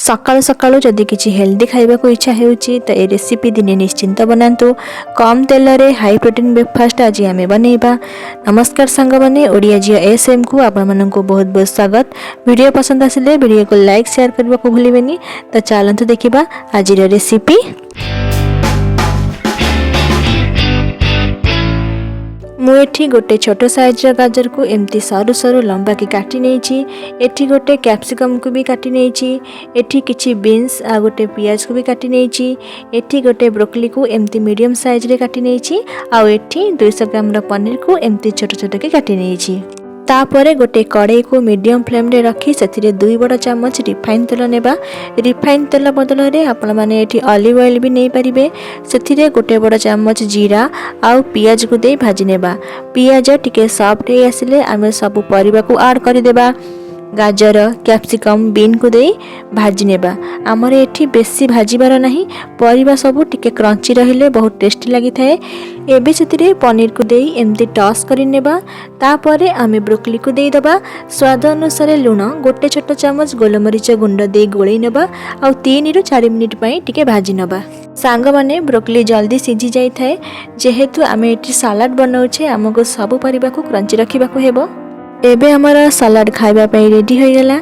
सकाळु सकाळु जदि किछि हेल्दी खाइबा को इच्छा हेउची तो ए रेसिपी दिने निश्चिंत बनातु। कम तेल रे हाई प्रोटीन ब्रेकफास्ट आज आमे बनैबा। नमस्कार सांग माने odiajhiasm को आपण माननकु बहुत बहुत स्वागत। वीडियो पसंद आसिले वीडियो को लाइक शेयर करबा को भूलिबेनी। तो चलंतु देखिबा आज रेसिपी। मुझे गोटे छोट साइज गाजर को एमती सरू सरू लंबा की काटी नहीं। एठी गोटे कैप्सिकम को भी काटी नहीं। एठी किछि बीन्स आ गोटे पियाज को भी काटी नहीं। एठी गोटे ब्रोकली को एमती मीडियम साइज रे काटी नहीं। आ एठी 200 ग्राम पनीर को एमती छोट छोट के काटी नहीं। तापरे गोटे कड़ाई को मीडियम फ्लेम रे रखी से 2 बड़ चामच रिफाइन तेल नेबा। रिफाइन तेल बदल रे आपण माने एठी ऑलिव ऑयल भी नहीं पारिबे। सेथिरे गोटे बड़ चामच जीरा आउ पियाज को दे भाजी नेबा। पियाज टिके सॉफ्ट हे आसिले आमे सब परिबा को ऐड करि देबा। गाजर कैप्सिकम बीन को दे भाजी नेबा। आमर एठी बेसी भाजीबार नहीं, परिबा सब टिके क्रंची रहिले बहुत टेस्टी लागि थाए। एबे सेतिरे पनीर को दे एमती टॉस करि नेबा। तापरे आमे ब्रोकली को दे दबा। स्वाद अनुसार लुण गोटे छोट चामच गोलमरीच गुंड दे गोळै नेबा। आ 3 रु 4 मिनिट पई टिके भाजी नेबा। सांग माने ब्रोकली जल्दी सिझी जाई थाए। जेहेतु आमे एठी सलाड बनाउछे हमको सब परिबा को क्रंची रखिबा को हेबो। एबे हमारा सलाड खाइबा पई रेडी हो गला।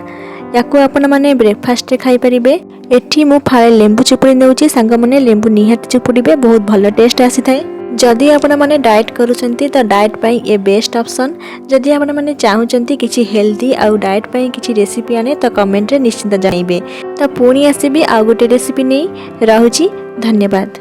याको आपण माने ब्रेकफास्ट रे खाइ परिबे। एठी मु फाळे लेंबू चिपुड़ी नेउची। सांग माने लेंबू निहात चिपुड़ीबे, बहुत भलो टेस्ट आसी थाए। जदि आपण माने डाइट करूछंती तो डाइट पई ए बेस्ट ऑप्शन। जदि आपण माने चाहुचंती किछि हेल्दी आ डाइट पई किछि रेसिपी आने तो कमेंट रे निश्चित जणाइबे। तो पुणी आसीबे आ गोटे रेसिपी नै। रहूची, धन्यवाद।